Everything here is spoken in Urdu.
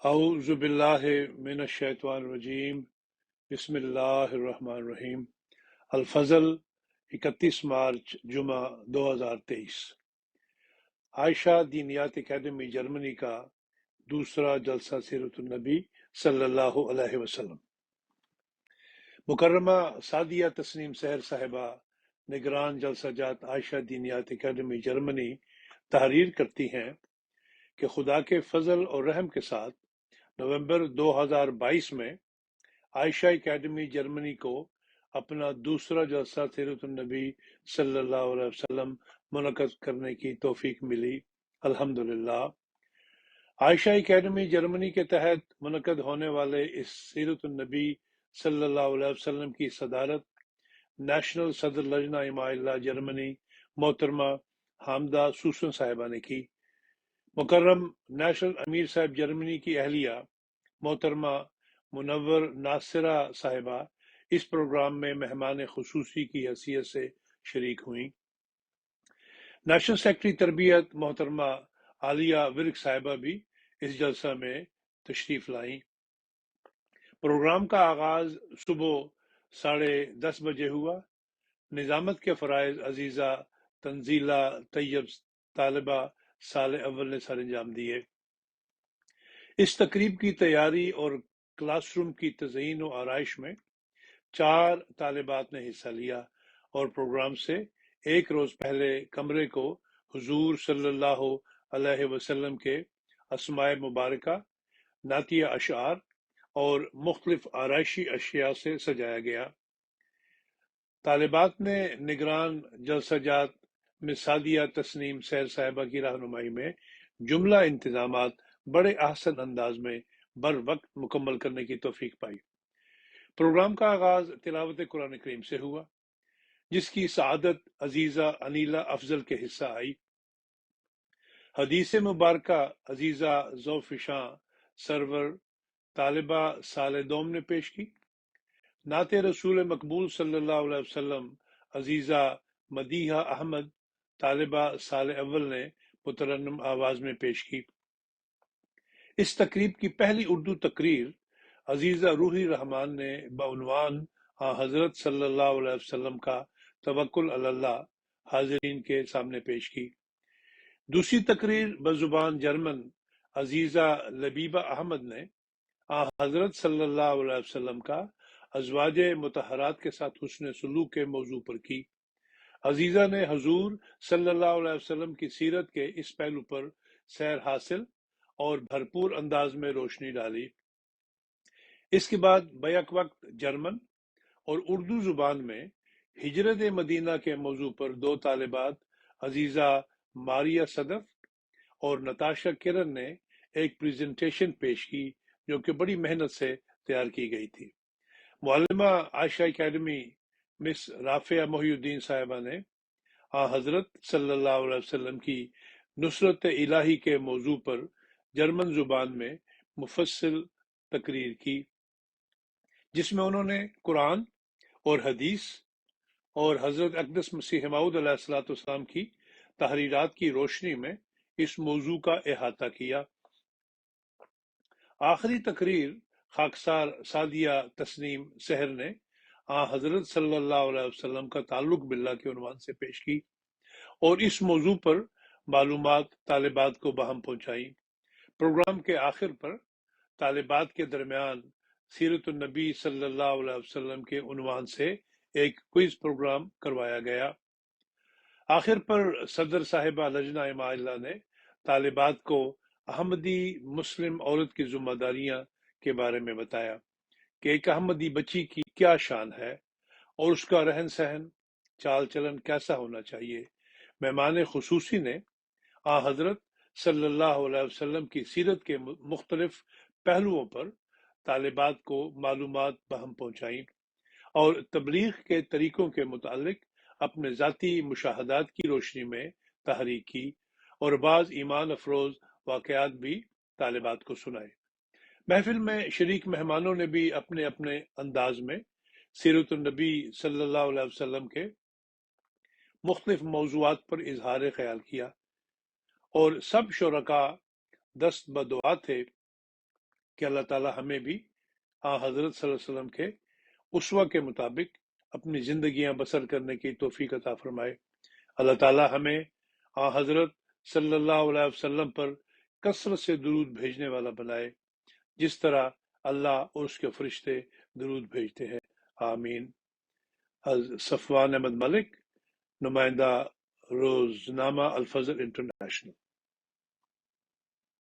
اعوذ باللہ من الشیطان الرجیم، بسم اللہ الرحمن الرحیم۔ الفضل، 31 مارچ جمعہ 2023۔ عائشہ دینیات اکیڈمی جرمنی کا دوسرا جلسہ سیرت النبی صلی اللہ علیہ وسلم۔ مکرمہ سعدیہ تسنیم سحر صاحبہ، نگران جلسہ جات عائشہ دینیات اکیڈمی جرمنی، تحریر کرتی ہیں کہ خدا کے فضل اور رحم کے ساتھ نومبر 2022 میں عائشہ اکیڈمی جرمنی کو اپنا دوسرا جلسہ سیرت النبی صلی اللہ علیہ وسلم منعقد کرنے کی توفیق ملی، الحمدللہ۔ عائشہ اکیڈمی جرمنی کے تحت منعقد ہونے والے اس سیرت النبی صلی اللہ علیہ وسلم کی صدارت نیشنل صدر لجنہ اماء اللہ جرمنی محترمہ حامدہ سوسن صاحبہ نے کی۔ مکرم نیشنل امیر صاحب جرمنی کی اہلیہ محترمہ منور ناصرہ صاحبہ اس پروگرام میں مہمان خصوصی کی حیثیت سے شریک ہوئیں۔ نیشنل سیکرٹری تربیت محترمہ عالیہ ورک صاحبہ بھی اس جلسہ میں تشریف لائیں۔ پروگرام کا آغاز صبح 10:30 بجے ہوا۔ نظامت کے فرائض عزیزہ تنزیلہ طیب طالبہ سال اول نے سر انجام دیے۔ اس تقریب کی تیاری اور کلاس روم کی تزئین و آرائش میں 4 طالبات نے حصہ لیا اور پروگرام سے ایک روز پہلے کمرے کو حضور صلی اللہ علیہ وسلم کے اسماء مبارکہ، نعتیہ اشعار اور مختلف آرائشی اشیاء سے سجایا گیا۔ طالبات نے نگران جلسہ جات میں سعدیہ تسنیم سحر صاحبہ کی رہنمائی میں جملہ انتظامات بڑے احسن انداز میں بر وقت مکمل کرنے کی توفیق پائی۔ پروگرام کا آغاز تلاوت قرآن کریم سے ہوا، جس کی سعادت عزیزہ انیلہ افضل کے حصہ آئی۔ حدیث مبارکہ عزیزہ ذوفشاں سرور طالبہ سال دوم نے پیش کی۔ نعت رسول مقبول صلی اللہ علیہ وسلم عزیزہ مدیحہ احمد طالبہ سال اول نے مترنم آواز میں پیش کی۔ اس تقریب کی پہلی اردو تقریر عزیزہ روحی رحمان نے بعنوان حضرت صلی اللہ علیہ وسلم کا توکل علی اللہ حاضرین کے سامنے پیش کی۔ دوسری تقریر بزبان جرمن عزیزہ لبیبہ احمد نے حضرت صلی اللہ علیہ وسلم کا ازواج مطہرات کے ساتھ حسن سلوک کے موضوع پر کی۔ عزیزہ نے حضور صلی اللہ علیہ وسلم کی سیرت کے اس پہلو پر سیر حاصل اور بھرپور انداز میں روشنی ڈالی۔ اس کے بعد بیک وقت جرمن اور اردو زبان میں ہجرت مدینہ کے موضوع پر 2 طالبات عزیزہ ماریہ صدف اور نتاشا کرن نے ایک پریزنٹیشن پیش کی جو کہ بڑی محنت سے تیار کی گئی تھی۔ معلمہ عائشہ اکیڈمی مس رافعہ محی الدین صاحبہ نے حضرت صلی اللہ علیہ وسلم کی نصرت الہی کے موضوع پر جرمن زبان میں مفصل تقریر کی، جس میں انہوں نے قرآن اور حدیث اور حضرت اقدس مسیح موعود علیہ السلام کی تحریرات کی روشنی میں اس موضوع کا احاطہ کیا۔ آخری تقریر خاکسار سعدیہ تسنیم سحر نے حضرت صلی اللہ علیہ وسلم کا تعلق باللہ کے عنوان سے پیش کی اور اس موضوع پر معلومات طالبات کو باہم پہنچائیں۔ پروگرام کے آخر پر طالبات کے درمیان سیرت النبی صلی اللہ علیہ وسلم کے عنوان سے ایک کوئز پروگرام کروایا گیا۔ آخر پر صدر صاحبہ لجنہ اماء اللہ نے طالبات کو احمدی مسلم عورت کی ذمہ داریاں کے بارے میں بتایا کہ ایک احمدی بچی کی کیا شان ہے اور اس کا رہن سہن چال چلن کیسا ہونا چاہیے۔ مہمان خصوصی نے حضرت صلی اللہ علیہ وسلم کی سیرت کے مختلف پہلوؤں پر طالبات کو معلومات بہم پہنچائیں اور تبلیغ کے طریقوں کے متعلق اپنے ذاتی مشاہدات کی روشنی میں تحریک کی اور بعض ایمان افروز واقعات بھی طالبات کو سنائے۔ محفل میں شریک مہمانوں نے بھی اپنے اپنے انداز میں سیرت النبی صلی اللہ علیہ وسلم کے مختلف موضوعات پر اظہار خیال کیا اور سب شرکا دست بدعا تھے کہ اللہ تعالیٰ ہمیں بھی حضرت صلی اللہ علیہ وسلم کے اسوہ کے مطابق اپنی زندگیاں بسر کرنے کی توفیق عطا فرمائے۔ اللہ تعالیٰ ہمیں حضرت صلی اللہ علیہ وسلم پر کثرت سے درود بھیجنے والا بنائے، جس طرح اللہ اور اس کے فرشتے درود بھیجتے ہیں، آمین۔ صفوان احمد ملک، نمائندہ روزنامہ الفجر انٹرنیشنل۔